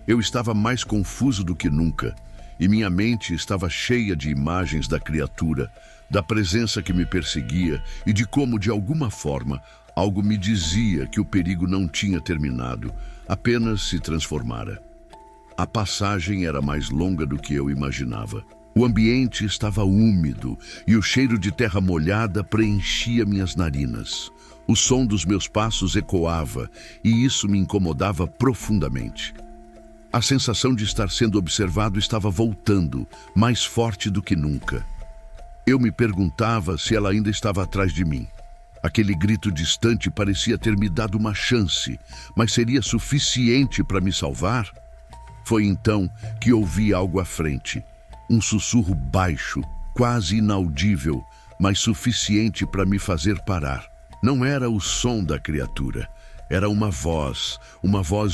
Eu estava mais confuso do que nunca, e minha mente estava cheia de imagens da criatura, da presença que me perseguia e de como, de alguma forma, algo me dizia que o perigo não tinha terminado, apenas se transformara. A passagem era mais longa do que eu imaginava. O ambiente estava úmido e o cheiro de terra molhada preenchia minhas narinas. O som dos meus passos ecoava e isso me incomodava profundamente. A sensação de estar sendo observado estava voltando, mais forte do que nunca. Eu me perguntava se ela ainda estava atrás de mim. Aquele grito distante parecia ter me dado uma chance, mas seria suficiente para me salvar? Foi então que ouvi algo à frente. Um sussurro baixo, quase inaudível, mas suficiente para me fazer parar. Não era o som da criatura. Era uma voz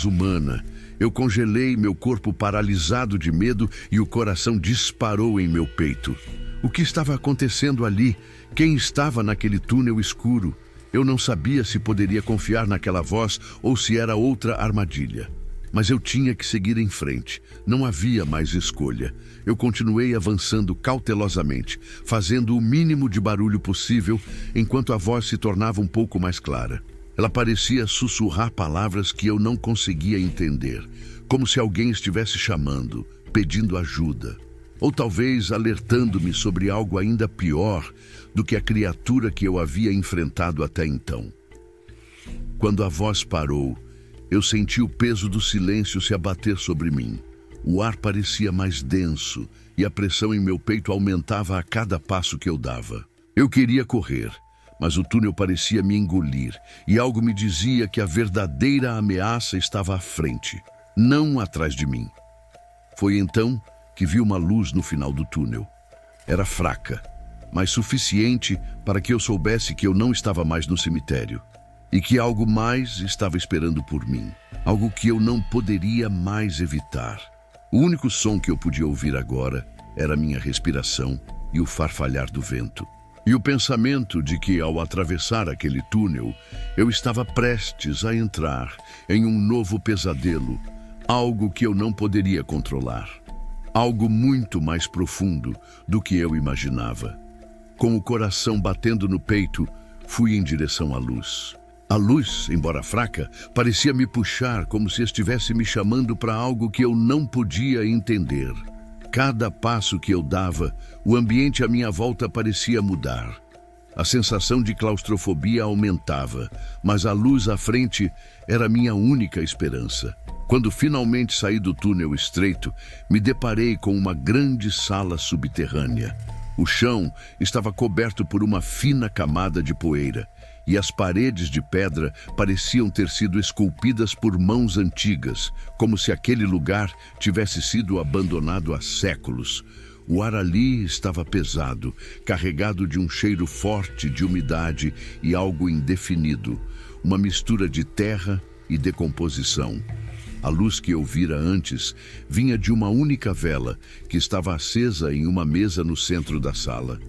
humana. Eu congelei, meu corpo paralisado de medo e o coração disparou em meu peito. O que estava acontecendo ali? Quem estava naquele túnel escuro? Eu não sabia se poderia confiar naquela voz ou se era outra armadilha. Mas eu tinha que seguir em frente. Não havia mais escolha. Eu continuei avançando cautelosamente, fazendo o mínimo de barulho possível, enquanto a voz se tornava um pouco mais clara. Ela parecia sussurrar palavras que eu não conseguia entender, como se alguém estivesse chamando, pedindo ajuda. Ou talvez alertando-me sobre algo ainda pior do que a criatura que eu havia enfrentado até então. Quando a voz parou, eu senti o peso do silêncio se abater sobre mim. O ar parecia mais denso e a pressão em meu peito aumentava a cada passo que eu dava. Eu queria correr, mas o túnel parecia me engolir e algo me dizia que a verdadeira ameaça estava à frente, não atrás de mim. Foi então que vi uma luz no final do túnel. Era fraca, mas suficiente para que eu soubesse que eu não estava mais no cemitério e que algo mais estava esperando por mim, algo que eu não poderia mais evitar. O único som que eu podia ouvir agora era minha respiração e o farfalhar do vento. E o pensamento de que, ao atravessar aquele túnel, eu estava prestes a entrar em um novo pesadelo, algo que eu não poderia controlar. Algo muito mais profundo do que eu imaginava. Com o coração batendo no peito, fui em direção à luz. A luz, embora fraca, parecia me puxar como se estivesse me chamando para algo que eu não podia entender. Cada passo que eu dava, o ambiente à minha volta parecia mudar. A sensação de claustrofobia aumentava, mas a luz à frente era minha única esperança. Quando finalmente saí do túnel estreito, me deparei com uma grande sala subterrânea. O chão estava coberto por uma fina camada de poeira, e as paredes de pedra pareciam ter sido esculpidas por mãos antigas, como se aquele lugar tivesse sido abandonado há séculos. O ar ali estava pesado, carregado de um cheiro forte de umidade e algo indefinido, uma mistura de terra e decomposição. A luz que eu vira antes vinha de uma única vela que estava acesa em uma mesa no centro da sala.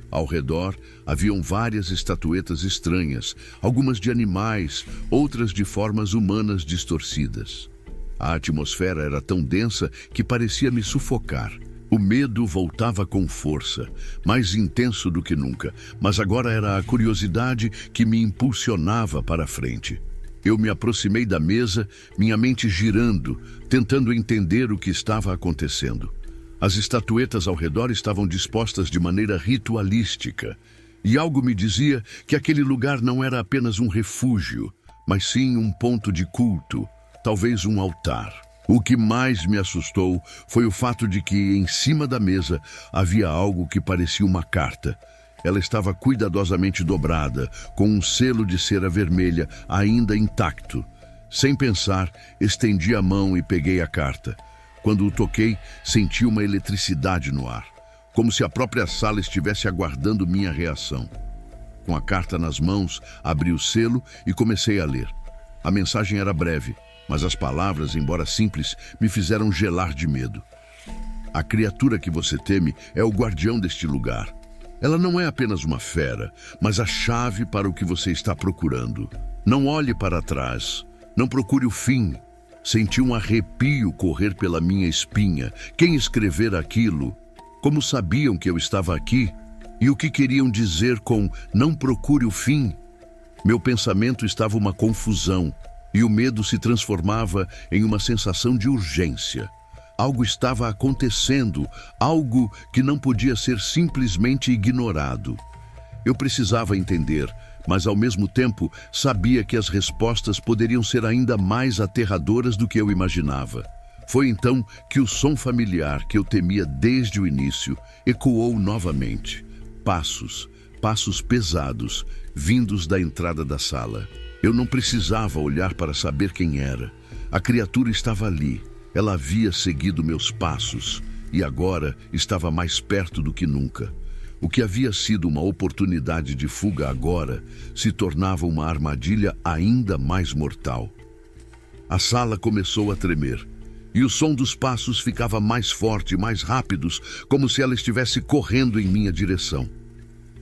Ao redor, haviam várias estatuetas estranhas, algumas de animais, outras de formas humanas distorcidas. A atmosfera era tão densa que parecia me sufocar. O medo voltava com força, mais intenso do que nunca, mas agora era a curiosidade que me impulsionava para a frente. Eu me aproximei da mesa, minha mente girando, tentando entender o que estava acontecendo. As estatuetas ao redor estavam dispostas de maneira ritualística, e algo me dizia que aquele lugar não era apenas um refúgio, mas sim um ponto de culto, talvez um altar. O que mais me assustou foi o fato de que, em cima da mesa, havia algo que parecia uma carta. Ela estava cuidadosamente dobrada, com um selo de cera vermelha ainda intacto. Sem pensar, estendi a mão e peguei a carta. Quando o toquei, senti uma eletricidade no ar, como se a própria sala estivesse aguardando minha reação. Com a carta nas mãos, abri o selo e comecei a ler. A mensagem era breve, mas as palavras, embora simples, me fizeram gelar de medo. A criatura que você teme é o guardião deste lugar. Ela não é apenas uma fera, mas a chave para o que você está procurando. Não olhe para trás, não procure o fim. Senti um arrepio correr pela minha espinha. Quem escrevera aquilo? Como sabiam que eu estava aqui? E o que queriam dizer com "não procure o fim"? Meu pensamento estava uma confusão, e o medo se transformava em uma sensação de urgência. Algo estava acontecendo, algo que não podia ser simplesmente ignorado. Eu precisava entender, mas ao mesmo tempo sabia que as respostas poderiam ser ainda mais aterradoras do que eu imaginava. Foi então que o som familiar que eu temia desde o início ecoou novamente. Passos pesados, vindos da entrada da sala. Eu não precisava olhar para saber quem era. A criatura estava ali. Ela havia seguido meus passos e agora estava mais perto do que nunca. O que havia sido uma oportunidade de fuga agora se tornava uma armadilha ainda mais mortal. A sala começou a tremer, e o som dos passos ficava mais forte e mais rápidos, como se ela estivesse correndo em minha direção.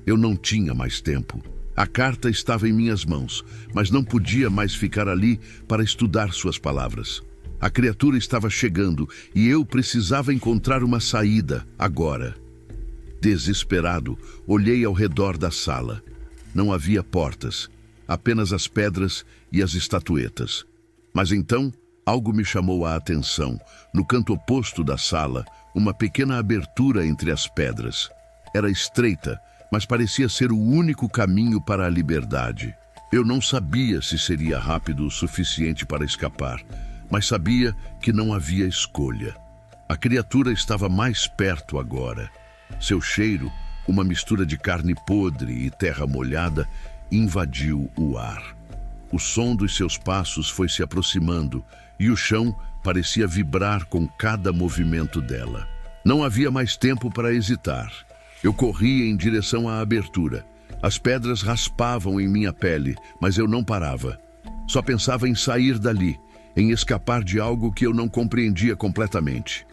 Eu não tinha mais tempo. A carta estava em minhas mãos, mas não podia mais ficar ali para estudar suas palavras. A criatura estava chegando e eu precisava encontrar uma saída agora. Desesperado, olhei ao redor da sala. Não havia portas, apenas as pedras e as estatuetas. Mas então, algo me chamou a atenção. No canto oposto da sala, uma pequena abertura entre as pedras. Era estreita, mas parecia ser o único caminho para a liberdade. Eu não sabia se seria rápido o suficiente para escapar, mas sabia que não havia escolha. A criatura estava mais perto agora. Seu cheiro, uma mistura de carne podre e terra molhada, invadiu o ar. O som dos seus passos foi se aproximando e o chão parecia vibrar com cada movimento dela. Não havia mais tempo para hesitar. Eu corria em direção à abertura. As pedras raspavam em minha pele, mas eu não parava. Só pensava em sair dali, em escapar de algo que eu não compreendia completamente.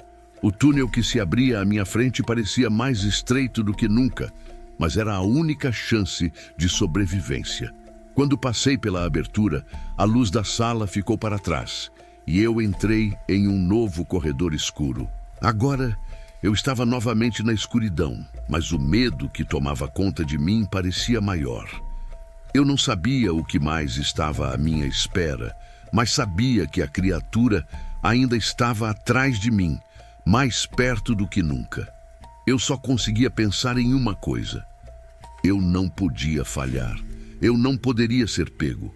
O túnel que se abria à minha frente parecia mais estreito do que nunca, mas era a única chance de sobrevivência. Quando passei pela abertura, a luz da sala ficou para trás e eu entrei em um novo corredor escuro. Agora, eu estava novamente na escuridão, mas o medo que tomava conta de mim parecia maior. Eu não sabia o que mais estava à minha espera, mas sabia que a criatura ainda estava atrás de mim, mais perto do que nunca. Eu só conseguia pensar em uma coisa: eu não podia falhar. Eu não poderia ser pego.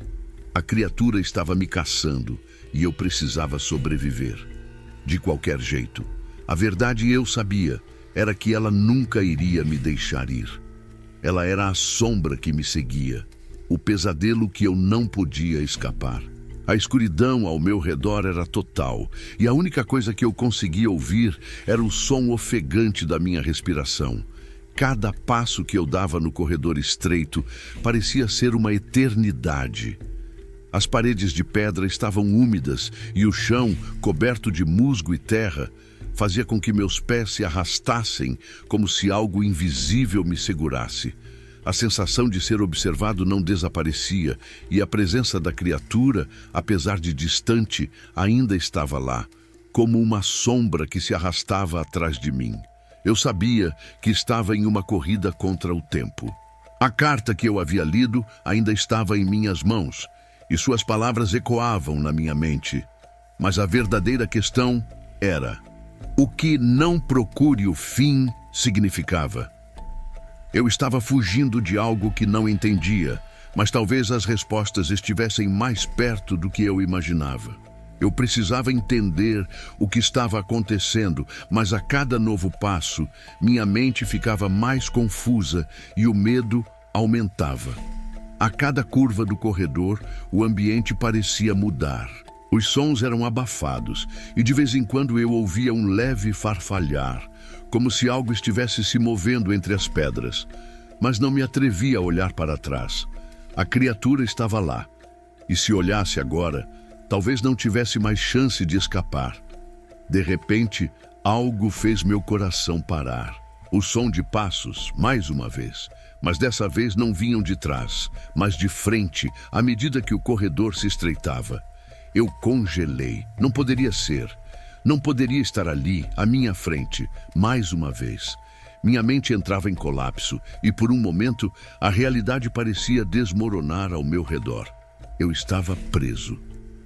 A criatura estava me caçando e eu precisava sobreviver. De qualquer jeito, a verdade eu sabia era que ela nunca iria me deixar ir. Ela era a sombra que me seguia, o pesadelo que eu não podia escapar. A escuridão ao meu redor era total e a única coisa que eu conseguia ouvir era o som ofegante da minha respiração. Cada passo que eu dava no corredor estreito parecia ser uma eternidade. As paredes de pedra estavam úmidas e o chão, coberto de musgo e terra, fazia com que meus pés se arrastassem como se algo invisível me segurasse. A sensação de ser observado não desaparecia e a presença da criatura, apesar de distante, ainda estava lá, como uma sombra que se arrastava atrás de mim. Eu sabia que estava em uma corrida contra o tempo. A carta que eu havia lido ainda estava em minhas mãos e suas palavras ecoavam na minha mente. Mas a verdadeira questão era: o que não procure o fim significava? Eu estava fugindo de algo que não entendia, mas talvez as respostas estivessem mais perto do que eu imaginava. Eu precisava entender o que estava acontecendo, mas a cada novo passo, minha mente ficava mais confusa e o medo aumentava. A cada curva do corredor, o ambiente parecia mudar. Os sons eram abafados e de vez em quando eu ouvia um leve farfalhar, como se algo estivesse se movendo entre as pedras. Mas não me atrevia a olhar para trás. A criatura estava lá, e se olhasse agora, talvez não tivesse mais chance de escapar. De repente, algo fez meu coração parar. O som de passos, mais uma vez, mas dessa vez não vinham de trás, mas de frente, à medida que o corredor se estreitava. Eu congelei. Não poderia ser. Não poderia estar ali, à minha frente, mais uma vez. Minha mente entrava em colapso e, por um momento, a realidade parecia desmoronar ao meu redor. Eu estava preso,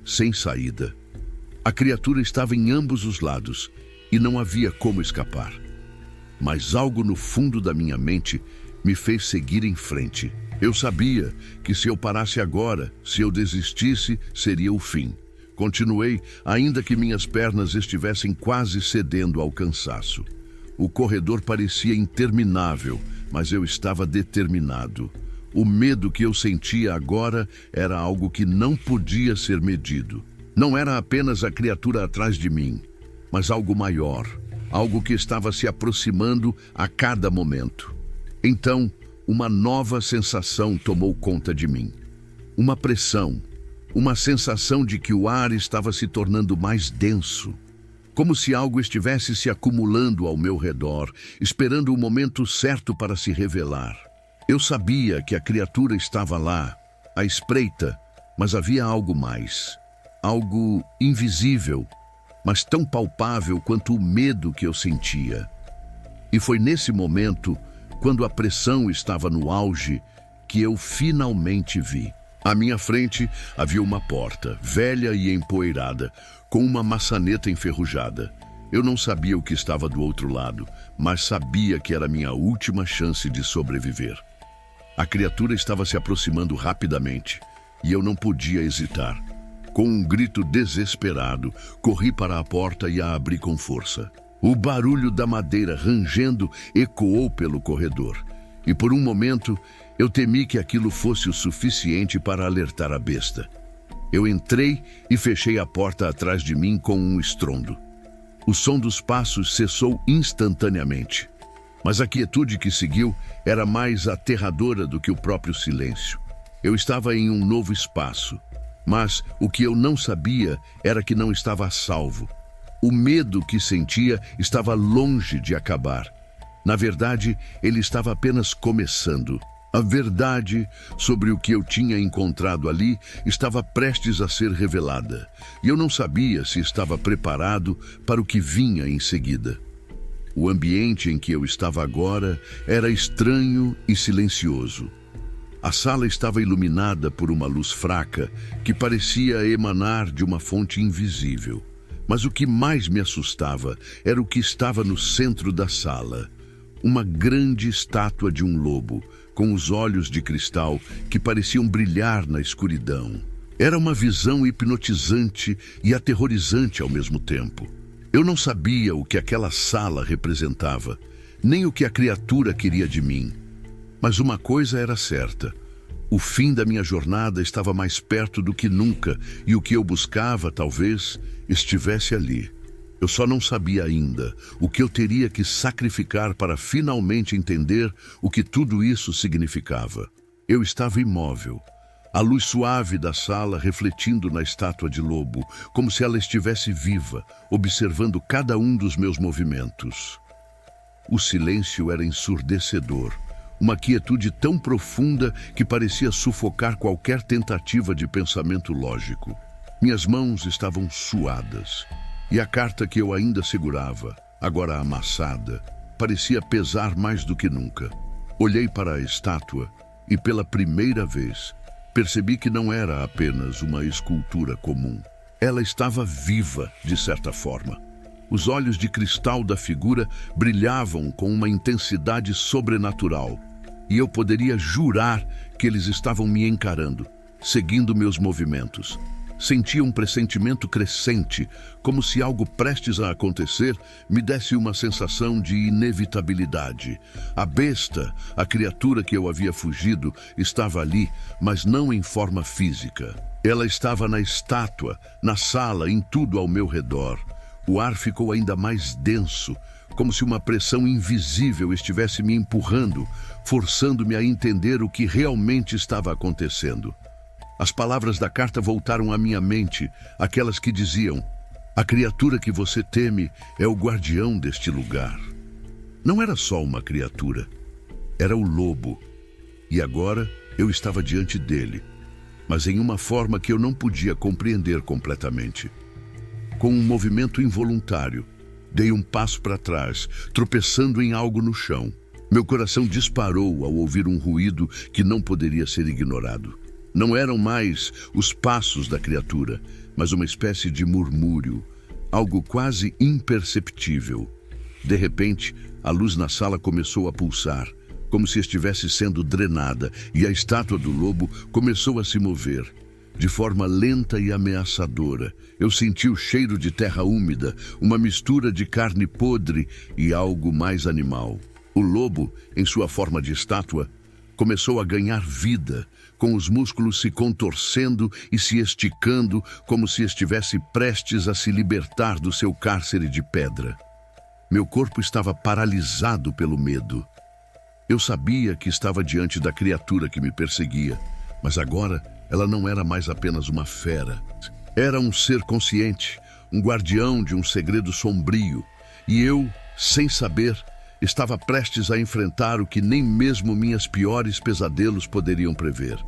sem saída. A criatura estava em ambos os lados e não havia como escapar. Mas algo no fundo da minha mente me fez seguir em frente. Eu sabia que se eu parasse agora, se eu desistisse, seria o fim. Continuei, ainda que minhas pernas estivessem quase cedendo ao cansaço. O corredor parecia interminável, mas eu estava determinado. O medo que eu sentia agora era algo que não podia ser medido. Não era apenas a criatura atrás de mim, mas algo maior, algo que estava se aproximando a cada momento. Então, uma nova sensação tomou conta de mim. Uma pressão, uma sensação de que o ar estava se tornando mais denso, como se algo estivesse se acumulando ao meu redor, esperando o momento certo para se revelar. Eu sabia que a criatura estava lá, à espreita, mas havia algo mais. Algo invisível, mas tão palpável quanto o medo que eu sentia. E foi nesse momento, quando a pressão estava no auge, que eu finalmente vi. À minha frente havia uma porta, velha e empoeirada, com uma maçaneta enferrujada. Eu não sabia o que estava do outro lado, mas sabia que era minha última chance de sobreviver. A criatura estava se aproximando rapidamente, e eu não podia hesitar. Com um grito desesperado, corri para a porta e a abri com força. O barulho da madeira rangendo ecoou pelo corredor, e por um momento eu temi que aquilo fosse o suficiente para alertar a besta. Eu entrei e fechei a porta atrás de mim com um estrondo. O som dos passos cessou instantaneamente, mas a quietude que seguiu era mais aterradora do que o próprio silêncio. Eu estava em um novo espaço, mas o que eu não sabia era que não estava a salvo. O medo que sentia estava longe de acabar. Na verdade, ele estava apenas começando. A verdade sobre o que eu tinha encontrado ali estava prestes a ser revelada, e eu não sabia se estava preparado para o que vinha em seguida. O ambiente em que eu estava agora era estranho e silencioso. A sala estava iluminada por uma luz fraca que parecia emanar de uma fonte invisível. Mas o que mais me assustava era o que estava no centro da sala. Uma grande estátua de um lobo, com os olhos de cristal que pareciam brilhar na escuridão. Era uma visão hipnotizante e aterrorizante ao mesmo tempo. Eu não sabia o que aquela sala representava, nem o que a criatura queria de mim. Mas uma coisa era certa: o fim da minha jornada estava mais perto do que nunca, e o que eu buscava, talvez, estivesse ali. Eu só não sabia ainda o que eu teria que sacrificar para finalmente entender o que tudo isso significava. Eu estava imóvel, a luz suave da sala refletindo na estátua de lobo, como se ela estivesse viva, observando cada um dos meus movimentos. O silêncio era ensurdecedor, uma quietude tão profunda que parecia sufocar qualquer tentativa de pensamento lógico. Minhas mãos estavam suadas, e a carta que eu ainda segurava, agora amassada, parecia pesar mais do que nunca. Olhei para a estátua e, pela primeira vez, percebi que não era apenas uma escultura comum. Ela estava viva, de certa forma. Os olhos de cristal da figura brilhavam com uma intensidade sobrenatural, e eu poderia jurar que eles estavam me encarando, seguindo meus movimentos. Sentia um pressentimento crescente, como se algo prestes a acontecer me desse uma sensação de inevitabilidade. A besta, a criatura que eu havia fugido, estava ali, mas não em forma física. Ela estava na estátua, na sala, em tudo ao meu redor. O ar ficou ainda mais denso, como se uma pressão invisível estivesse me empurrando, forçando-me a entender o que realmente estava acontecendo. As palavras da carta voltaram à minha mente, aquelas que diziam: a criatura que você teme é o guardião deste lugar. Não era só uma criatura, era o lobo. E agora eu estava diante dele, mas em uma forma que eu não podia compreender completamente. Com um movimento involuntário, dei um passo para trás, tropeçando em algo no chão. Meu coração disparou ao ouvir um ruído que não poderia ser ignorado. Não eram mais os passos da criatura, mas uma espécie de murmúrio, algo quase imperceptível. De repente, a luz na sala começou a pulsar, como se estivesse sendo drenada, e a estátua do lobo começou a se mover. De forma lenta e ameaçadora, eu senti o cheiro de terra úmida, uma mistura de carne podre e algo mais animal. O lobo, em sua forma de estátua, começou a ganhar vida, com os músculos se contorcendo e se esticando como se estivesse prestes a se libertar do seu cárcere de pedra. Meu corpo estava paralisado pelo medo. Eu sabia que estava diante da criatura que me perseguia, mas agora ela não era mais apenas uma fera. Era um ser consciente, um guardião de um segredo sombrio, e eu, sem saber, estava prestes a enfrentar o que nem mesmo minhas piores pesadelos poderiam prever.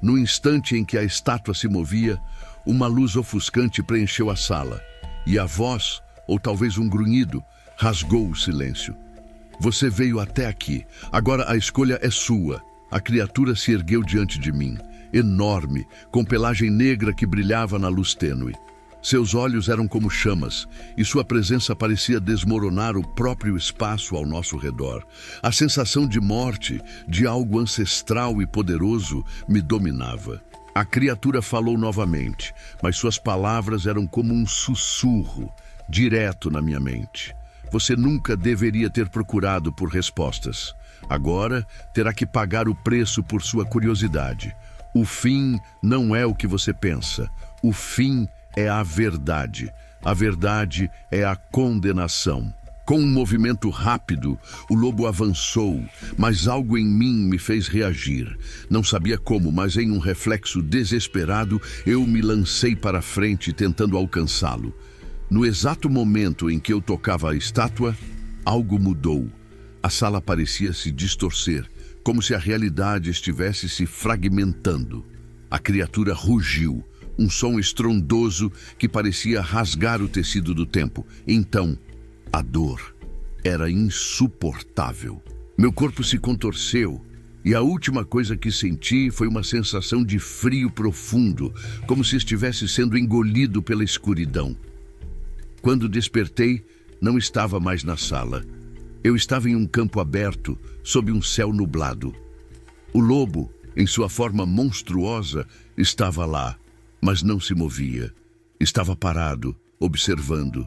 No instante em que a estátua se movia, uma luz ofuscante preencheu a sala, e a voz, ou talvez um grunhido, rasgou o silêncio. Você veio até aqui, agora a escolha é sua. A criatura se ergueu diante de mim, enorme, com pelagem negra que brilhava na luz tênue. Seus olhos eram como chamas, e sua presença parecia desmoronar o próprio espaço ao nosso redor. A sensação de morte, de algo ancestral e poderoso, me dominava. A criatura falou novamente, mas suas palavras eram como um sussurro, direto na minha mente. Você nunca deveria ter procurado por respostas. Agora terá que pagar o preço por sua curiosidade. O fim não é o que você pensa. O fim é a verdade. A verdade é a condenação. Com um movimento rápido, o lobo avançou, mas algo em mim me fez reagir. Não sabia como, mas em um reflexo desesperado, eu me lancei para frente tentando alcançá-lo. No exato momento em que eu tocava a estátua, algo mudou. A sala parecia se distorcer, como se a realidade estivesse se fragmentando. A criatura rugiu, um som estrondoso que parecia rasgar o tecido do tempo. Então, a dor era insuportável. Meu corpo se contorceu e a última coisa que senti foi uma sensação de frio profundo, como se estivesse sendo engolido pela escuridão. Quando despertei, não estava mais na sala. Eu estava em um campo aberto, sob um céu nublado. O lobo, em sua forma monstruosa, estava lá, mas não se movia. Estava parado, observando,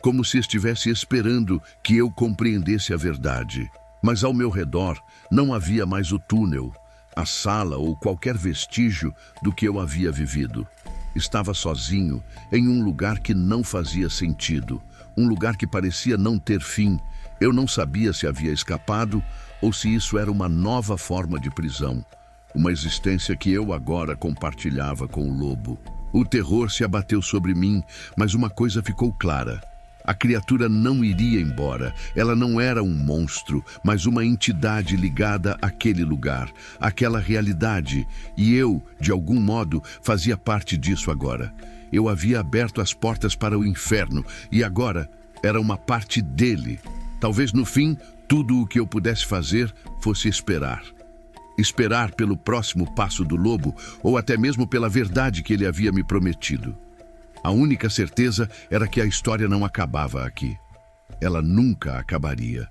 como se estivesse esperando que eu compreendesse a verdade. Mas ao meu redor não havia mais o túnel, a sala ou qualquer vestígio do que eu havia vivido. Estava sozinho, em um lugar que não fazia sentido, um lugar que parecia não ter fim. Eu não sabia se havia escapado ou se isso era uma nova forma de prisão, uma existência que eu agora compartilhava com o lobo. O terror se abateu sobre mim, mas uma coisa ficou clara. A criatura não iria embora. Ela não era um monstro, mas uma entidade ligada àquele lugar, àquela realidade. E eu, de algum modo, fazia parte disso agora. Eu havia aberto as portas para o inferno e agora era uma parte dele. Talvez no fim, tudo o que eu pudesse fazer fosse esperar. Esperar pelo próximo passo do lobo ou até mesmo pela verdade que ele havia me prometido. A única certeza era que a história não acabava aqui. Ela nunca acabaria.